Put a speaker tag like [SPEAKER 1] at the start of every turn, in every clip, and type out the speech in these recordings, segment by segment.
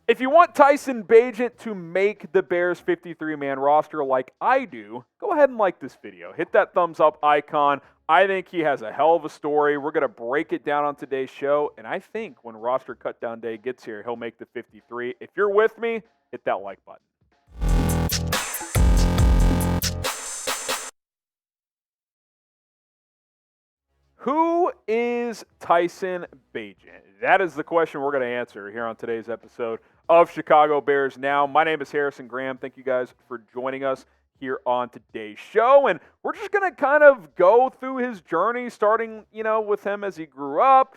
[SPEAKER 1] If you want Tyson Bagent to make the Bears 53-man roster like I do, go ahead and like this video. Hit that thumbs up icon. I think he has a hell of a story. We're going to break it down on today's show, and I think when roster cutdown day gets here, he'll make the 53. If you're with me, hit that like button. Who is Tyson Bagent? That is the question we're going to answer here on today's episode of Chicago Bears Now. My name is Harrison Graham. Thank you guys for joining us here on today's show. And we're just going to kind of go through his journey, starting, with him as he grew up,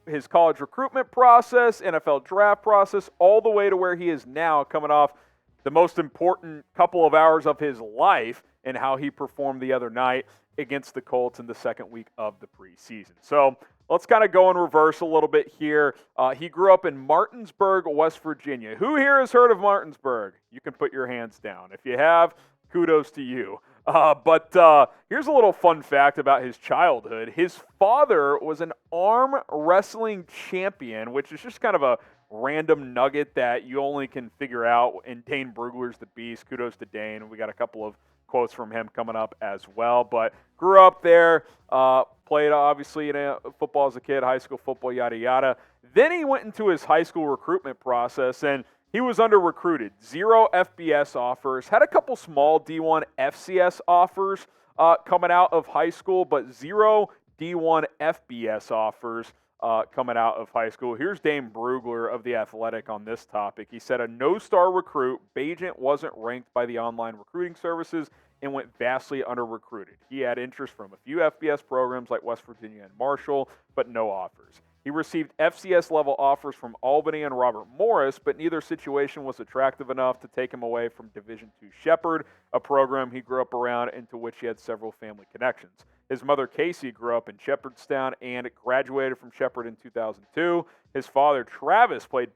[SPEAKER 1] his college recruitment process, NFL draft process, all the way to where he is now, coming off the most important couple of hours of his life and how he performed the other night against the Colts in the second week of the preseason. So let's kind of go in reverse a little bit here. He grew up in Martinsburg, West Virginia. Who here has heard of Martinsburg? You can put your hands down. If you have, kudos to you. But here's a little fun fact about his childhood. His father was an arm wrestling champion, which is just kind of a random nugget that you only can figure out. And Dane Brugler's the beast. Kudos to Dane. We got a couple of quotes from him coming up as well. But grew up there, played obviously in football as a kid, high school football, yada, yada. Then he went into his high school recruitment process, and he was under-recruited. 0 FBS offers, had a couple small D1 FCS offers coming out of high school, but 0 D1 FBS offers coming out of high school. Here's Dane Brugler of The Athletic on this topic. He said, a no-star recruit, Bagent wasn't ranked by the online recruiting services and went vastly under-recruited. He had interest from a few FBS programs like West Virginia and Marshall, but no offers. He received FCS-level offers from Albany and Robert Morris, but neither situation was attractive enough to take him away from Division II Shepherd, a program he grew up around into which he had several family connections. His mother, Casey, grew up in Shepherdstown and graduated from Shepherd in 2002. His father, Travis, played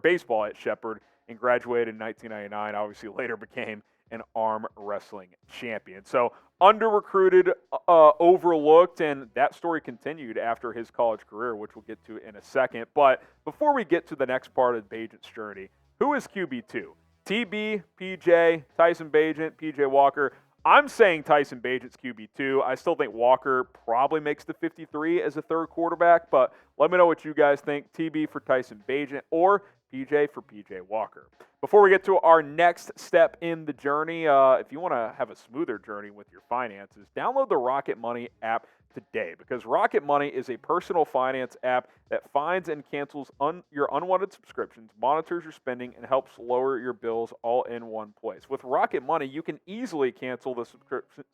[SPEAKER 1] baseball at Shepherd and graduated in 1999, obviously later became an arm wrestling champion. So under-recruited, overlooked, and that story continued after his college career, which we'll get to in a second. But before we get to the next part of Bagent's journey, who is QB2? TB, PJ, Tyson Bagent, PJ Walker. I'm saying Tyson Bagent's QB2. I still think Walker probably makes the 53 as a third quarterback, but let me know what you guys think. TB for Tyson Bagent or PJ for PJ Walker. Before we get to our next step in the journey, if you want to have a smoother journey with your finances, download the Rocket Money app today, because Rocket Money is a personal finance app that finds and cancels your unwanted subscriptions, monitors your spending, and helps lower your bills all in one place. With Rocket Money, you can easily cancel the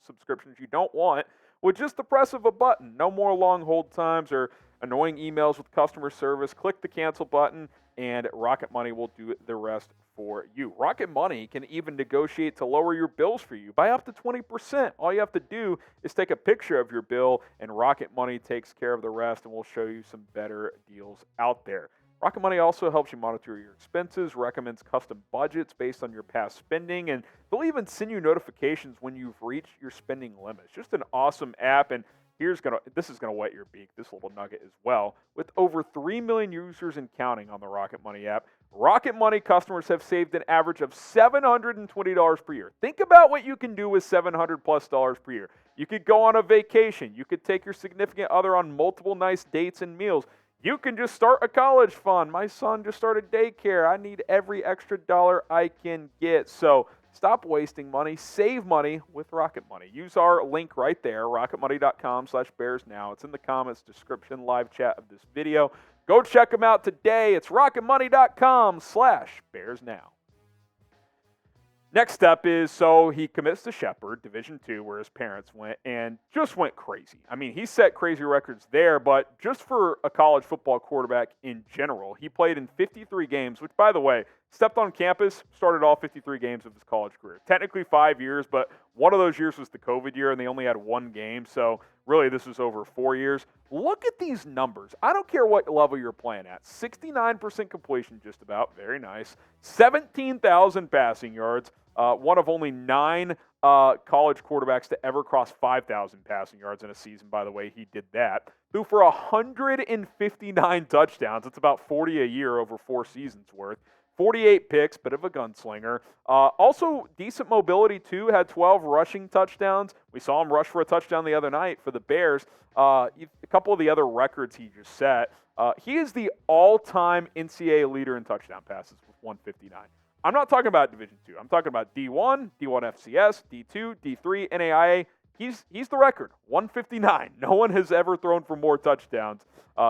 [SPEAKER 1] subscriptions you don't want with just the press of a button. No more long hold times or annoying emails with customer service. Click the cancel button, and Rocket Money will do the rest for you. Rocket Money can even negotiate to lower your bills for you by up to 20%. All you have to do is take a picture of your bill, and Rocket Money takes care of the rest, and we'll show you some better deals out there. Rocket Money also helps you monitor your expenses, recommends custom budgets based on your past spending, and they'll even send you notifications when you've reached your spending limits. Just an awesome app, and this is gonna wet your beak, this little nugget as well. With over 3 million users and counting on the Rocket Money app, Rocket Money customers have saved an average of $720 per year. Think about what you can do with $700+ per year. You could go on a vacation. You could take your significant other on multiple nice dates and meals. You can just start a college fund. My son just started daycare. I need every extra dollar I can get. So stop wasting money. Save money with Rocket Money. Use our link right there, rocketmoney.com/bearsnow. It's in the comments, description, live chat of this video. Go check them out today. It's rocketmoney.com/bearsnow. Next step is, so he commits to Shepherd, Division II, where his parents went, and just went crazy. I mean, he set crazy records there, but just for a college football quarterback in general, he played in 53 games, which, by the way, stepped on campus, started all 53 games of his college career. Technically 5 years, but one of those years was the COVID year, and they only had one game, so really this was over 4 years. Look at these numbers. I don't care what level you're playing at. 69% completion, just about. Very nice. 17,000 passing yards. One of only 9 college quarterbacks to ever cross 5,000 passing yards in a season, by the way. He did that. Threw for 159 touchdowns. It's about 40 a year over 4 seasons worth. 48 picks, bit of a gunslinger. Also, decent mobility, too. Had 12 rushing touchdowns. We saw him rush for a touchdown the other night for the Bears. A couple of the other records he just set. He is the all-time NCAA leader in touchdown passes with 159. I'm not talking about Division II. I'm talking about D1, D1 FCS, D2, D3, NAIA. He's the record, 159. No one has ever thrown for more touchdowns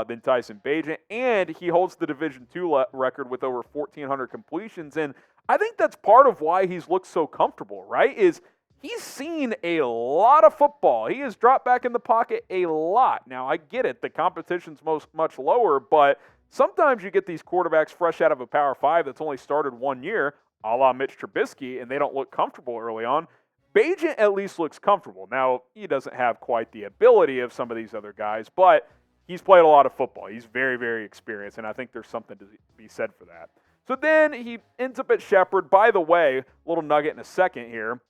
[SPEAKER 1] than Tyson Bagent, and he holds the Division II record with over 1,400 completions. And I think that's part of why he's looked so comfortable, right? Is he's seen a lot of football. He has dropped back in the pocket a lot. Now, I get it. The competition's much lower, but sometimes you get these quarterbacks fresh out of a Power 5 that's only started 1 year, a la Mitch Trubisky, and they don't look comfortable early on. Bagent at least looks comfortable. Now, he doesn't have quite the ability of some of these other guys, but he's played a lot of football. He's very, very experienced, and I think there's something to be said for that. So then he ends up at Shepherd. By the way, a little nugget in a second here.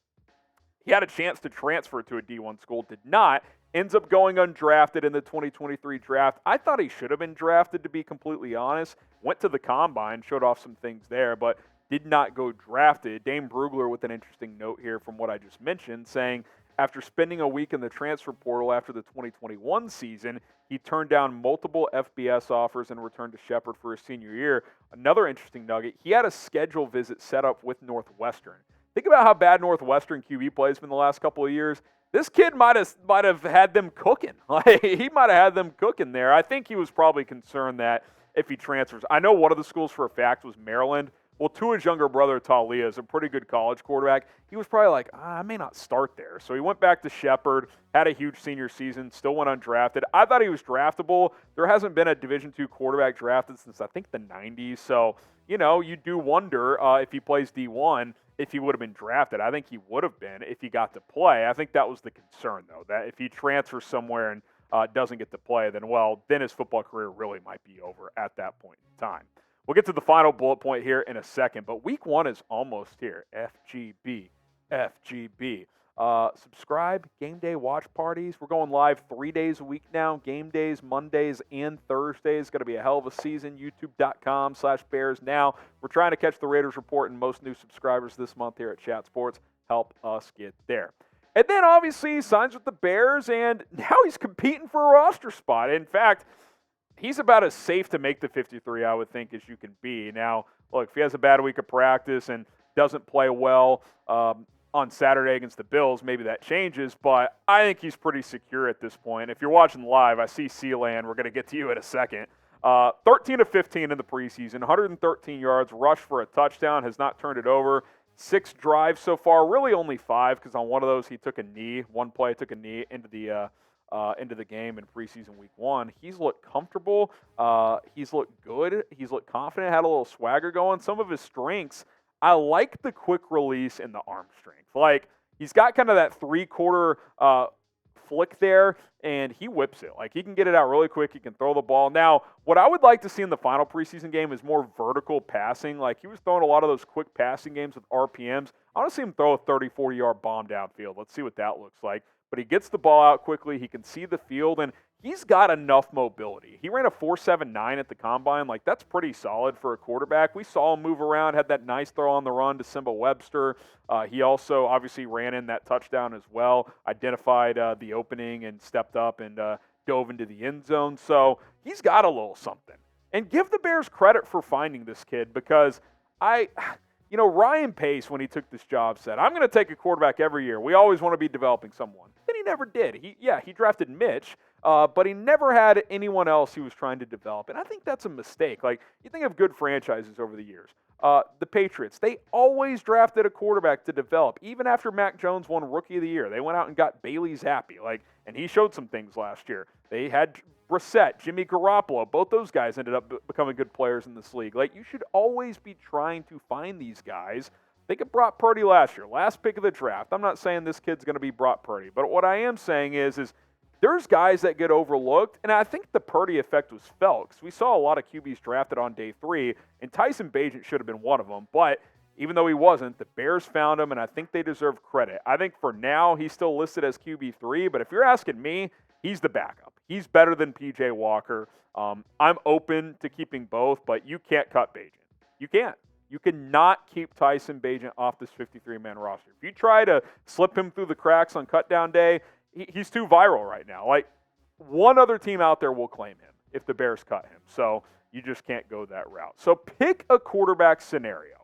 [SPEAKER 1] He had a chance to transfer to a D1 school, did not. Ends up going undrafted in the 2023 draft. I thought he should have been drafted, to be completely honest. Went to the combine, showed off some things there, but did not go drafted. Dane Brugler with an interesting note here from what I just mentioned, saying after spending a week in the transfer portal after the 2021 season, he turned down multiple FBS offers and returned to Shepherd for his senior year. Another interesting nugget, he had a schedule visit set up with Northwestern. Think about how bad Northwestern QB play has been the last couple of years. This kid might have had them cooking. Like, he might have had them cooking there. I think he was probably concerned that if he transfers. I know one of the schools for a fact was Maryland. Well, Tua's younger brother, Talia, is a pretty good college quarterback. He was probably like, I may not start there. So he went back to Shepherd, had a huge senior season, still went undrafted. I thought he was draftable. There hasn't been a Division II quarterback drafted since, I think, the 90s. So, you do wonder if he plays D1, if he would have been drafted. I think he would have been if he got to play. I think that was the concern, though, that if he transfers somewhere and doesn't get to play, then his football career really might be over at that point in time. We'll get to the final bullet point here in a second, but week 1 is almost here. FGB. Subscribe, game day watch parties. We're going live 3 days a week now. Game days, Mondays, and Thursdays. Going to be a hell of a season. YouTube.com/BearsNow. We're trying to catch the Raiders report and most new subscribers this month here at Chat Sports. Help us get there. And then, obviously, he signs with the Bears, and now he's competing for a roster spot. In fact, he's about as safe to make the 53, I would think, as you can be. Now, look, if he has a bad week of practice and doesn't play well on Saturday against the Bills, maybe that changes, but I think he's pretty secure at this point. If you're watching live, I see Sealand. We're going to get to you in a second. 13 of 15 in the preseason, 113 yards, rushed for a touchdown, has not turned it over. 6 drives so far, really only 5, because on one of those he took a knee. One play took a knee into the game in preseason week 1. He's looked comfortable. He's looked good. He's looked confident, had a little swagger going. Some of his strengths, I like the quick release and the arm strength. Like, he's got kind of that 3-quarter flick there, and he whips it. Like, he can get it out really quick. He can throw the ball. Now, what I would like to see in the final preseason game is more vertical passing. Like, he was throwing a lot of those quick passing games with RPMs. I want to see him throw a 30, 40-yard bomb downfield. Let's see what that looks like. But he gets the ball out quickly. He can see the field, and he's got enough mobility. He ran a 4.79 at the combine. Like, that's pretty solid for a quarterback. We saw him move around, had that nice throw on the run to Simba Webster. He also obviously ran in that touchdown as well, identified the opening and stepped up and dove into the end zone. So he's got a little something. And give the Bears credit for finding this kid, because Ryan Pace, when he took this job, said, I'm going to take a quarterback every year. We always want to be developing someone. Then he never did. He drafted Mitch, but he never had anyone else he was trying to develop. And I think that's a mistake. Like, you think of good franchises over the years. The Patriots, they always drafted a quarterback to develop. Even after Mac Jones won Rookie of the Year, they went out and got Bailey Zappi. And he showed some things last year. They had Brissett, Jimmy Garoppolo, both those guys ended up becoming good players in this league. Like, you should always be trying to find these guys. Think of Brock Purdy last year, last pick of the draft. I'm not saying this kid's going to be Brock Purdy, but what I am saying is there's guys that get overlooked, and I think the Purdy effect was felt, because we saw a lot of QBs drafted on day 3, and Tyson Bagent should have been one of them, but even though he wasn't, the Bears found him, and I think they deserve credit. I think for now, he's still listed as QB3, but if you're asking me, he's the backup. He's better than P.J. Walker. I'm open to keeping both, but you can't cut Bagent. You can't. You cannot keep Tyson Bagent off this 53-man roster. If you try to slip him through the cracks on cutdown day, he's too viral right now. Like, one other team out there will claim him if the Bears cut him. So you just can't go that route. So pick a quarterback scenario.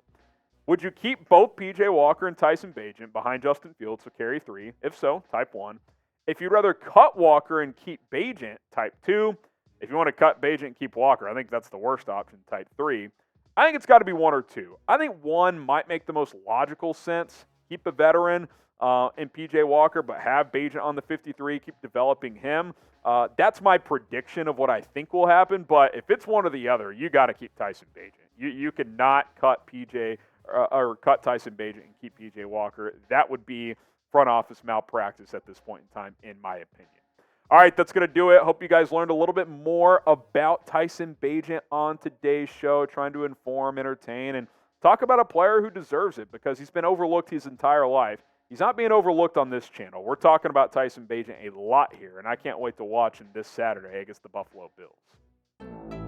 [SPEAKER 1] Would you keep both P.J. Walker and Tyson Bagent behind Justin Fields, so carry 3? If so, type 1. If you'd rather cut Walker and keep Bagent, type 2. If you want to cut Bagent and keep Walker, I think that's the worst option, type 3. I think it's got to be 1 or 2. I think 1 might make the most logical sense. Keep a veteran in P.J. Walker, but have Bagent on the 53, keep developing him. That's my prediction of what I think will happen, but if it's one or the other, you got to keep Tyson Bagent. You cannot cut P.J. or cut Tyson Bagent and keep P.J. Walker. That would be front office malpractice at this point in time, in my opinion. All right, that's going to do it. Hope you guys learned a little bit more about Tyson Bagent on today's show, trying to inform, entertain, and talk about a player who deserves it because he's been overlooked his entire life. He's not being overlooked on this channel. We're talking about Tyson Bagent a lot here, and I can't wait to watch him this Saturday against the Buffalo Bills.